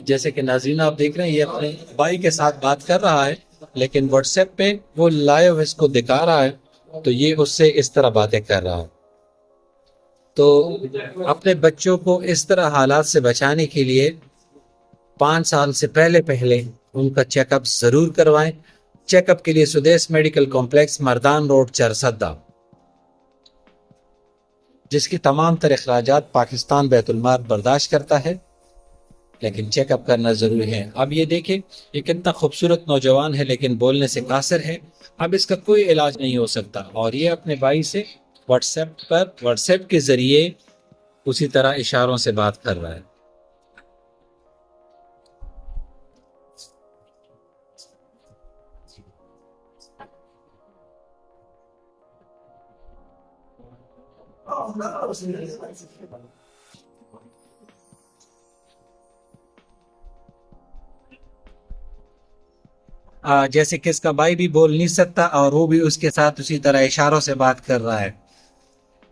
جیسے کہ ناظرین آپ دیکھ رہے ہیں، یہ اپنے بھائی کے ساتھ بات کر رہا ہے، لیکن واٹس ایپ پہ وہ لائیو اس کو دکھا رہا ہے، تو یہ اس سے اس طرح باتیں کر رہا ہے۔ تو اپنے بچوں کو اس طرح حالات سے بچانے کے لیے 5 سال سے پہلے ان کا چیک اپ ضرور کروائیں۔ چیک اپ کے لیے سدیس میڈیکل کمپلیکس، مردان روڈ، چرسدہ، جس کی تمام تر اخراجات پاکستان بیت المال برداشت کرتا ہے، لیکن چیک اپ کرنا ضروری ہے۔ اب یہ دیکھیں، یہ کتنا خوبصورت نوجوان ہے لیکن بولنے سے قاصر ہے، اب اس کا کوئی علاج نہیں ہو سکتا، اور یہ اپنے بھائی سے واٹس ایپ کے ذریعے اسی طرح اشاروں سے بات کر رہا ہے۔ جیسے کہ اس کا بھائی بھی بول نہیں سکتا اور وہ بھی اس کے ساتھ اسی طرح اشاروں سے بات کر رہا ہے،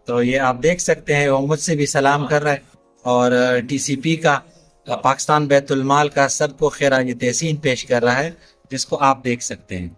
تو یہ آپ دیکھ سکتے ہیں، وہ مجھ سے بھی سلام کر رہا ہے، اور ٹی سی پی کا، پاکستان بیت المال کا، سب کو خراج تحسین پیش کر رہا ہے، جس کو آپ دیکھ سکتے ہیں۔